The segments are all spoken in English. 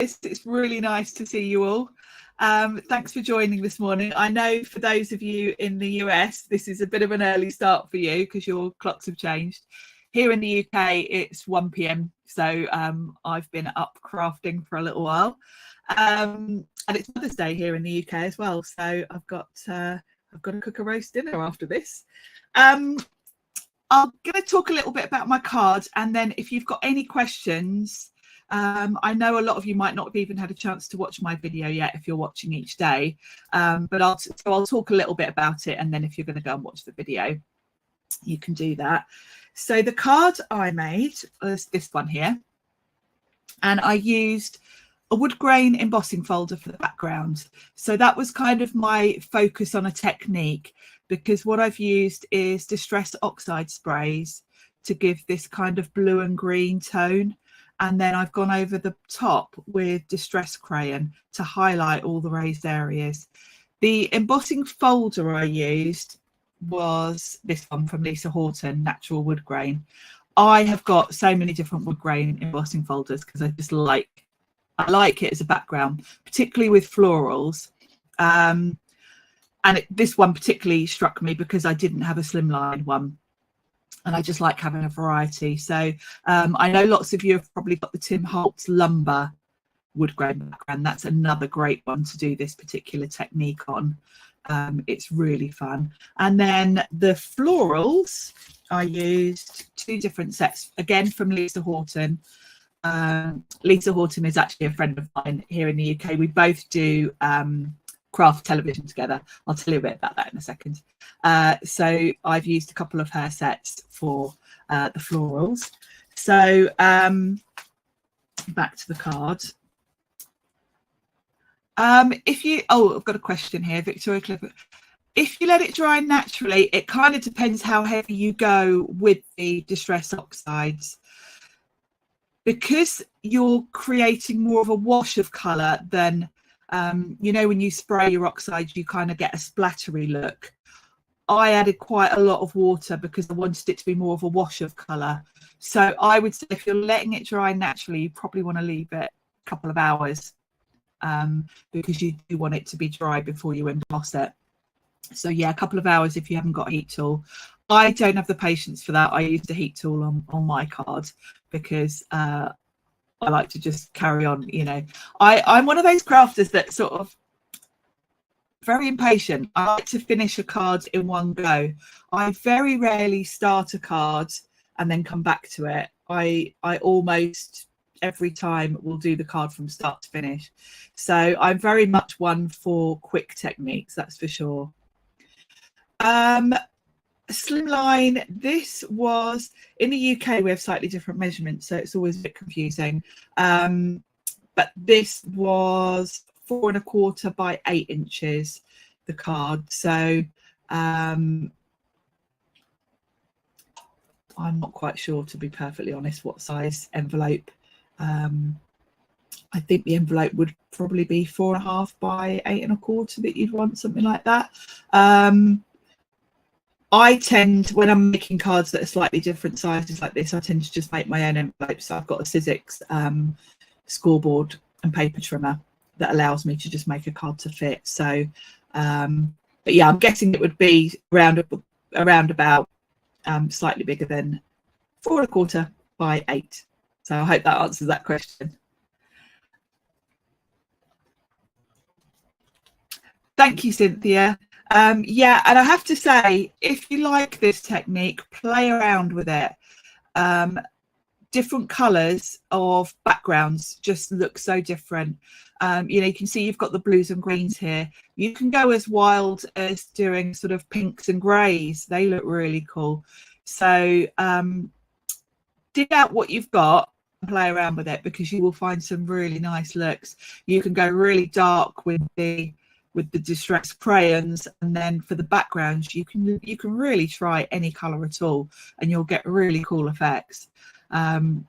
It's really nice to see you all. Thanks for joining this morning. I know for those of you in the US, this is a bit of an early start for you because your clocks have changed. Here in the UK, it's 1 p.m. So I've been up crafting for a little while. And it's Mother's Day here in the UK as well. So I've got to cook a roast dinner after this. I'm going to talk a little bit about my cards, and then if you've got any questions, I know a lot of you might not have even had a chance to watch my video yet if you're watching each day, but I'll talk a little bit about it, and then if you're going to go and watch the video, you can do that. So the card I made was this one here, and I used a wood grain embossing folder for the background. So that was kind of my focus on a technique, because what I've used is distress oxide sprays to give this kind of blue and green tone. And then I've gone over the top with distress crayon to highlight all the raised areas. The embossing folder I used was this one from Lisa Horton, Natural Wood Grain. I have got so many different wood grain embossing folders because I like it as a background, particularly with florals. This one particularly struck me because I didn't have a slimline one, and I just like having a variety. So I know lots of you have probably got the Tim Holtz lumber wood grain background. That's another great one to do this particular technique on. It's really fun. And then the florals, I used 2 different sets, again from Lisa Horton. Lisa Horton is actually a friend of mine here in the UK. We both do craft television together. I'll tell you a bit about that in a second. So I've used a couple of her sets for the florals. So back to the card. I've got a question here, Victoria Clifford. If you let it dry naturally, it kind of depends how heavy you go with the distress oxides. Because you're creating more of a wash of colour than, you know, when you spray your oxides, you kind of get a splattery look. I added quite a lot of water because I wanted it to be more of a wash of colour. So I would say if you're letting it dry naturally, you probably want to leave it a couple of hours because you do want it to be dry before you emboss it. So yeah, a couple of hours if you haven't got a heat tool. I don't have the patience for that. I used a heat tool on my card because I like to just carry on, you know. I'm one of those crafters that sort of very impatient. I like to finish a card in one go. I very rarely start a card and then come back to it. I almost every time will do the card from start to finish. So I'm very much one for quick techniques, that's for sure. Slimline, this was in the UK, we have slightly different measurements, so it's always a bit confusing. But this was 4 1/4 by 8 inches, the card. So I'm not quite sure, to be perfectly honest, what size envelope. I think the envelope would probably be 4 1/2 by 8 1/4 that you'd want, something like that. I tend, when I'm making cards that are slightly different sizes like this, I tend to just make my own envelopes. So I've got a Sizzix scoreboard and paper trimmer that allows me to just make a card to fit. So, but yeah, I'm guessing it would be around about slightly bigger than 4 1/4 by 8. So I hope that answers that question. Thank you, Cynthia. Yeah, and I have to say, if you like this technique, play around with it. Different colours of backgrounds just look so different. You know, you can see you've got the blues and greens here. You can go as wild as doing sort of pinks and greys. They look really cool. So dig out what you've got and play around with it, because you will find some really nice looks. You can go really dark with the distress crayons, and then for the backgrounds you can really try any color at all and you'll get really cool effects.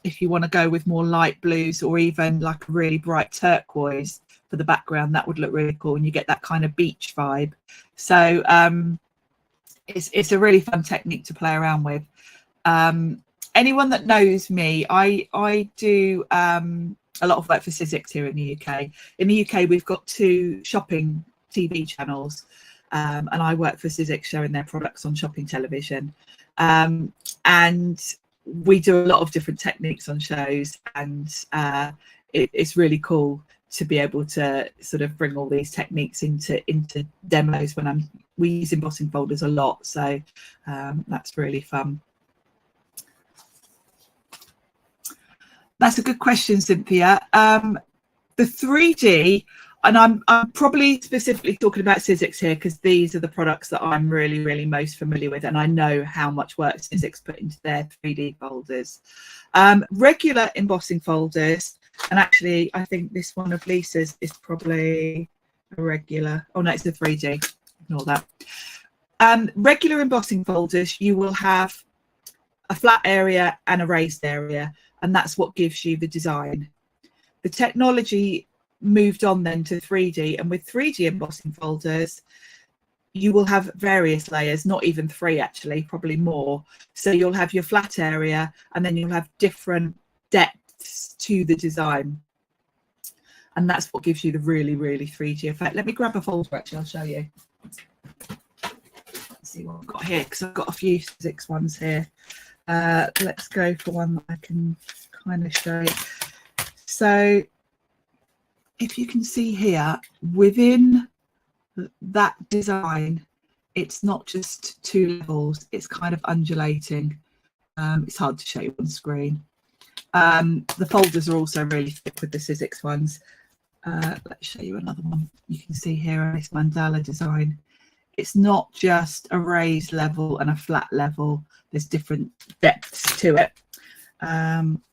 If you want to go with more light blues or even like a really bright turquoise for the background, that would look really cool, and you get that kind of beach vibe. So it's a really fun technique to play around with. Anyone that knows me, I do a lot of work for Sizzix here in the UK. In the UK, we've got 2 shopping TV channels, and I work for Sizzix showing their products on shopping television. And we do a lot of different techniques on shows, and it's really cool to be able to sort of bring all these techniques into demos when we use embossing folders a lot, so that's really fun. That's a good question, Cynthia. The 3D, and I'm probably specifically talking about Sizzix here because these are the products that I'm really most familiar with, and I know how much work Sizzix put into their 3D folders. Regular embossing folders, and actually I think this one of Lisa's is probably a regular. Oh no, it's a 3D. Ignore that. Regular embossing folders, you will have a flat area and a raised area, and that's what gives you the design. The technology moved on then to 3D, and with 3D embossing folders you will have various layers, not even 3 actually, probably more. So you'll have your flat area, and then you'll have different depths to the design, and that's what gives you the really 3D effect. Let me grab a folder, actually I'll show you. Let's see what I've got here, because I've got a few Sizzix ones here. Let's go for one that I can kind of show you. So if you can see here, within that design, it's not just 2 levels, it's kind of undulating. It's hard to show you on screen. The folders are also really thick with the Sizzix ones. Let's show you another one. You can see here this mandala design. It's not just a raised level and a flat level, there's different depths to it.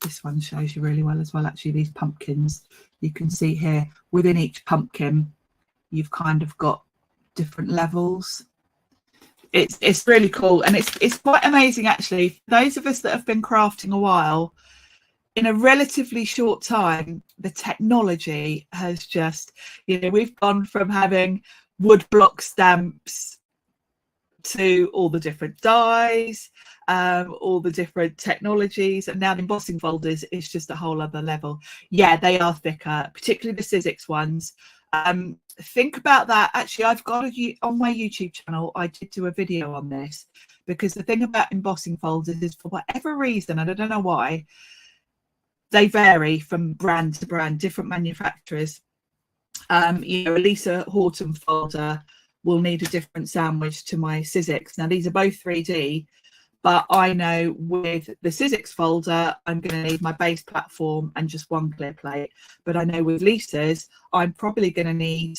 This one shows you really well as well, actually, these pumpkins. You can see here within each pumpkin you've kind of got different levels. It's really cool, and it's quite amazing actually. For those of us that have been crafting a while, in a relatively short time the technology has just, you know, we've gone from having wood block stamps to all the different dyes, all the different technologies, and now the embossing folders is just a whole other level. Yeah, they are thicker, particularly the Sizzix ones. Think about that. Actually, I've got on my YouTube channel, I did do a video on this, because the thing about embossing folders is, for whatever reason, and I don't know why, they vary from brand to brand, different manufacturers. You know, a Lisa Horton folder will need a different sandwich to my Sizzix. Now these are both 3D, but I know with the Sizzix folder I'm going to need my base platform and just one clear plate, but I know with Lisa's I'm probably going to need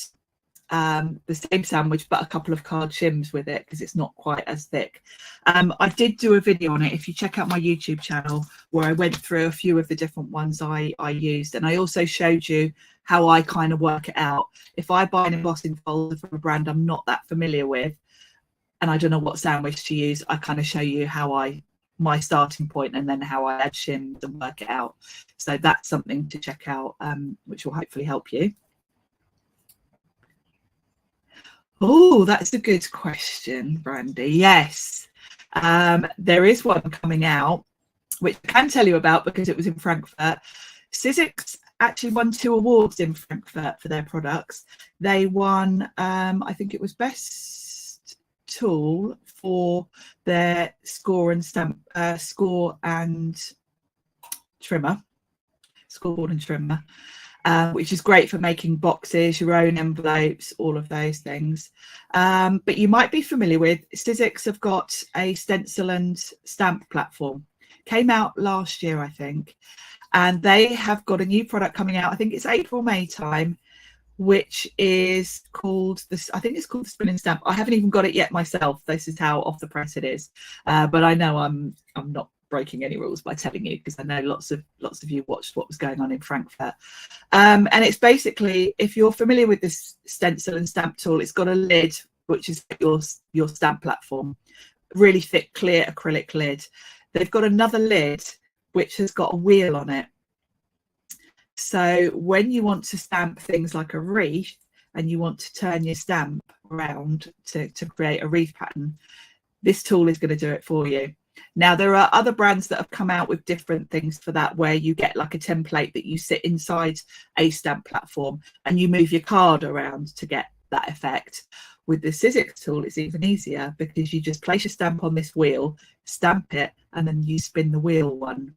the same sandwich but a couple of card shims with it, because it's not quite as thick. I did do a video on it, if you check out my YouTube channel, where I went through a few of the different ones I used, and I also showed you how I kind of work it out. If I buy an embossing folder from a brand I'm not that familiar with and I don't know what sandwich to use, I kind of show you how my starting point, and then how I add shims and work it out. So that's something to check out, which will hopefully help you. Oh, that's a good question, Brandy. Yes, there is one coming out, which I can tell you about because it was in Frankfurt. Sizzix actually won 2 awards in Frankfurt for their products. They won, I think it was Best Tool for their score and stamp, score and trimmer, scoreboard and trimmer. Which is great for making boxes, your own envelopes, all of those things. But you might be familiar with, Sizzix have got a stencil and stamp platform. Came out last year, I think. And they have got a new product coming out, I think it's April, May time, which is called this, I think it's called the Spin and Stamp. I haven't even got it yet myself. This is how off the press it is. But I know I'm not breaking any rules by telling you, because I know lots of you watched what was going on in Frankfurt. And it's basically, if you're familiar with this stencil and stamp tool, it's got a lid which is your stamp platform, really thick clear acrylic lid. They've got another lid which has got a wheel on it, so when you want to stamp things like a wreath and you want to turn your stamp around to create a wreath pattern, this tool is going to do it for you. Now, there are other brands that have come out with different things for that, where you get like a template that you sit inside a stamp platform and you move your card around to get that effect. With the Sizzix tool, it's even easier, because you just place your stamp on this wheel, stamp it, and then you spin the wheel one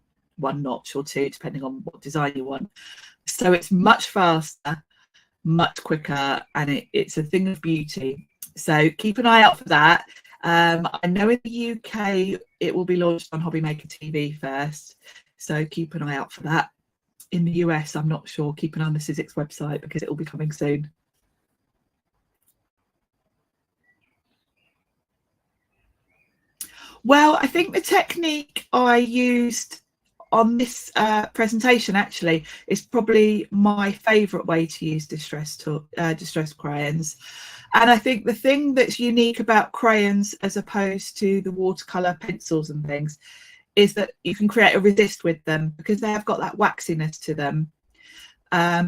notch or two, depending on what design you want. So it's much faster, much quicker, and it's a thing of beauty. So keep an eye out for that. I know in the UK it will be launched on Hobby Maker TV first, so keep an eye out for that. In the US, I'm not sure. Keep an eye on the Sizzix website, because it will be coming soon. Well, I think the technique I used on this presentation actually is probably my favourite way to use distress crayons. And I think the thing that's unique about crayons as opposed to the watercolour pencils and things is that you can create a resist with them, because they have got that waxiness to them.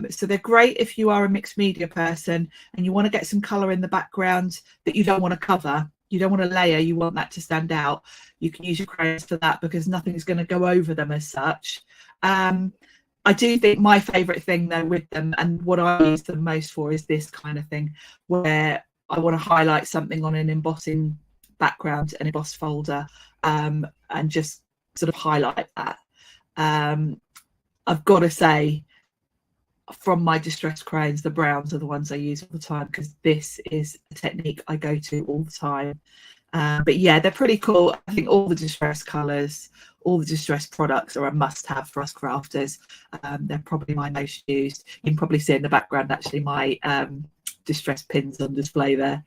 So they're great if you are a mixed media person and you want to get some colour in the background that you don't want to cover. You don't want to layer, you want that to stand out. You can use your crayons for that, because nothing's going to go over them as such. I do think my favourite thing though with them, and what I use them most for, is this kind of thing, where I want to highlight something on an embossing background, an embossed folder, and just sort of highlight that. I've got to say, from my distress crayons, the browns are the ones I use all the time, because this is a technique I go to all the time. But yeah, they're pretty cool. I think all the distress colours, all the distress products are a must-have for us crafters. They're probably my most used. You can probably see in the background actually my distress pins on display there.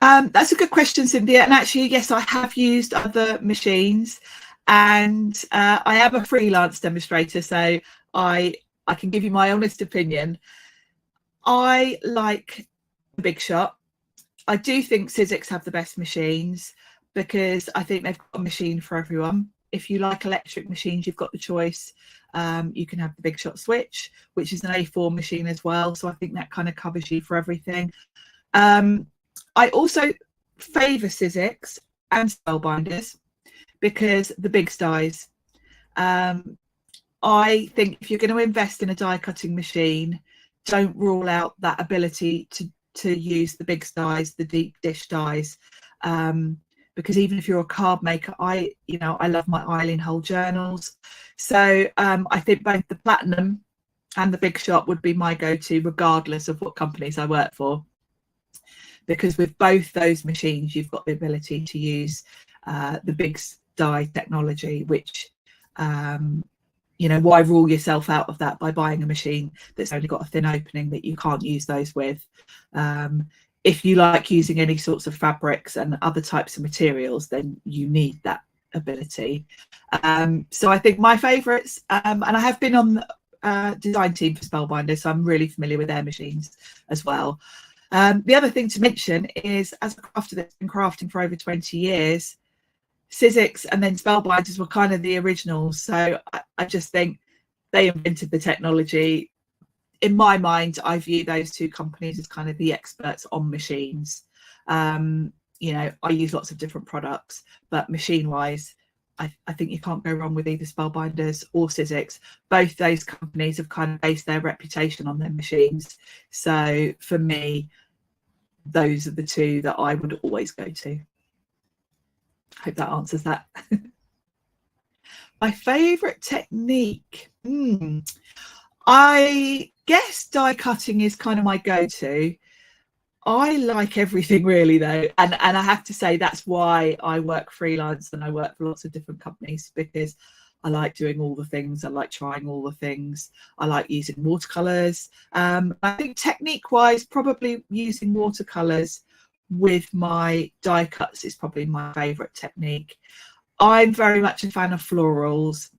That's a good question, Cynthia. And actually, yes, I have used other machines. And I am a freelance demonstrator, so I can give you my honest opinion. I like the Big Shot. I do think Sizzix have the best machines, because I think they've got a machine for everyone. If you like electric machines, you've got the choice. You can have the Big Shot Switch, which is an A4 machine as well. So I think that kind of covers you for everything. I also favour Sizzix and Spellbinders, because the big dies. I think if you're going to invest in a die cutting machine, don't rule out that ability to use the big dies, the deep dish dies, because even if you're a card maker, I love my Eileen Hull journals. So I think both the Platinum and the Big Shot would be my go-to, regardless of what companies I work for, because with both those machines, you've got the ability to use the big die technology, which why rule yourself out of that by buying a machine that's only got a thin opening that you can't use those with. If you like using any sorts of fabrics and other types of materials, then you need that ability. So I think my favorites, and I have been on the design team for Spellbinders, so I'm really familiar with their machines as well. The other thing to mention is, as a crafter that's been crafting for over 20 years, Sizzix and then Spellbinders were kind of the originals. So I just think they invented the technology. In my mind, I view those two companies as kind of the experts on machines. I use lots of different products, but machine-wise, I think you can't go wrong with either Spellbinders or Sizzix. Both those companies have kind of based their reputation on their machines. So for me, those are the two that I would always go to. Hope that answers that. My favourite technique. I guess die cutting is kind of my go-to. I like everything really though, and I have to say that's why I work freelance and I work for lots of different companies, because I like doing all the things. I like trying all the things. I like using watercolours. I think technique-wise, probably using watercolours with my die cuts is probably my favourite technique. I'm very much a fan of florals.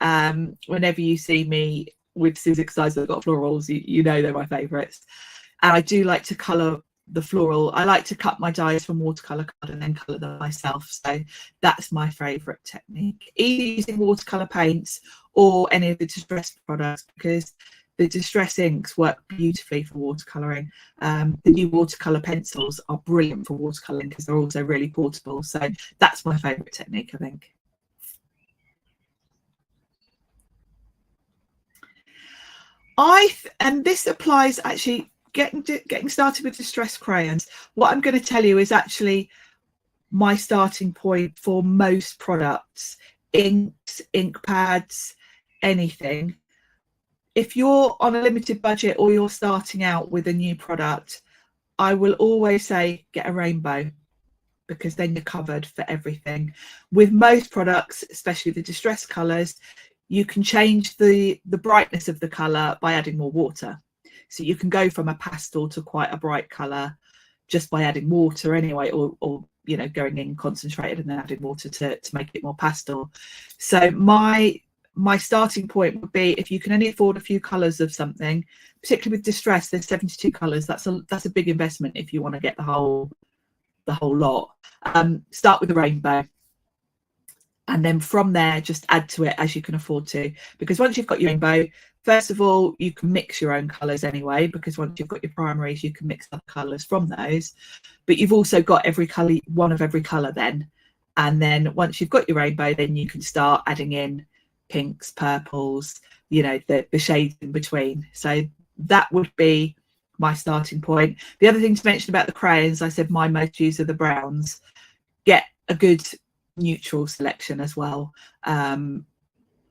Whenever you see me with Sizzix dies that have got florals, you know they're my favourites. And I do like to colour the floral. I like to cut my dies from watercolour card and then colour them myself. So that's my favourite technique, either using watercolour paints or any of the distressed products, because the distress inks work beautifully for watercolouring. The new watercolour pencils are brilliant for watercolouring because they're also really portable. So that's my favourite technique, I think. And this applies actually getting started with distress crayons. What I'm going to tell you is actually my starting point for most products, inks, ink pads, anything. If you're on a limited budget or you're starting out with a new product, I will always say get a rainbow, because then you're covered for everything. With most products, especially the distress colours, you can change the brightness of the colour by adding more water. So you can go from a pastel to quite a bright colour just by adding water anyway, or you know, going in concentrated and then adding water to make it more pastel. So my starting point would be, if you can only afford a few colours of something, particularly with distress, there's 72 colours. That's a big investment if you want to get the whole lot. Start with the rainbow, and then from there just add to it as you can afford to, because once you've got your rainbow, first of all, you can mix your own colours anyway, because once you've got your primaries, you can mix other colours from those. But you've also got every colour, one of every colour then. And then once you've got your rainbow, then you can start adding in pinks, purples, you know, the shades in between. So that would be my starting point. The other thing to mention about the crayons, I said my most used are the browns. Get a good neutral selection as well,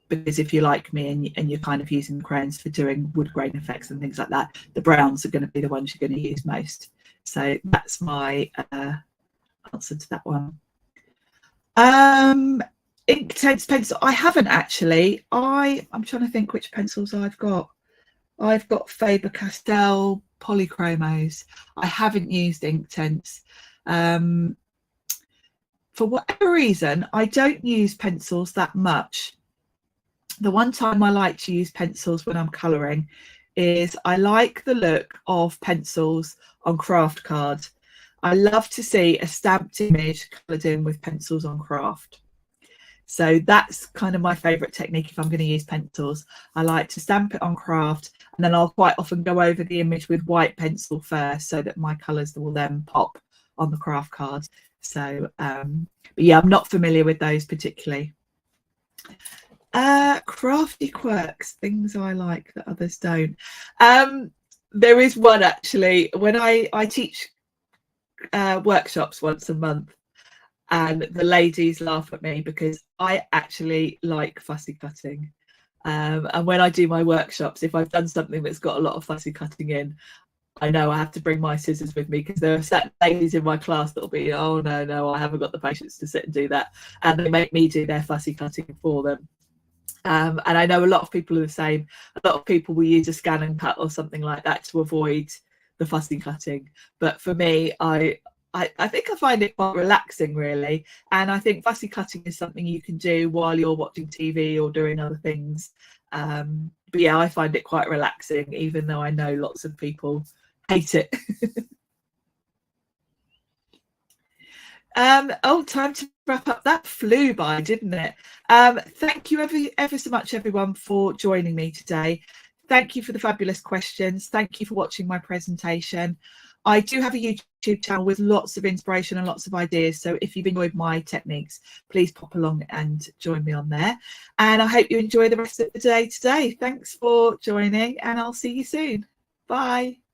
because if you're like me and you're kind of using the crayons for doing wood grain effects and things like that, the browns are going to be the ones you're going to use most. So that's my answer to that one. Inktense pencil, I haven't actually. I'm trying to think which pencils I've got. I've got Faber-Castell polychromos. I haven't used Inktense. For whatever reason, I don't use pencils that much. The one time I like to use pencils when I'm colouring is I like the look of pencils on craft cards. I love to see a stamped image coloured in with pencils on craft. So that's kind of my favourite technique if I'm going to use pencils. I like to stamp it on craft, and then I'll quite often go over the image with white pencil first so that my colours will then pop on the craft card. So, but yeah, I'm not familiar with those particularly. Crafty quirks, things I like that others don't. There is one actually. When I teach workshops once a month, and the ladies laugh at me because I actually like fussy cutting. And when I do my workshops, if I've done something that's got a lot of fussy cutting in, I know I have to bring my scissors with me, because there are certain ladies in my class that'll be, oh no, I haven't got the patience to sit and do that, and they make me do their fussy cutting for them. And I know a lot of people are the same. A lot of people will use a scan and cut or something like that to avoid the fussy cutting. But for me, I think I find it quite relaxing, really. And I think fussy cutting is something you can do while you're watching TV or doing other things. But yeah, I find it quite relaxing, even though I know lots of people hate it. Oh, time to wrap up. That flew by, didn't it? Thank you ever so much, everyone, for joining me today. Thank you for the fabulous questions. Thank you for watching my presentation. I do have a YouTube channel with lots of inspiration and lots of ideas. So if you've enjoyed my techniques, please pop along and join me on there. And I hope you enjoy the rest of the day today. Thanks for joining, and I'll see you soon. Bye.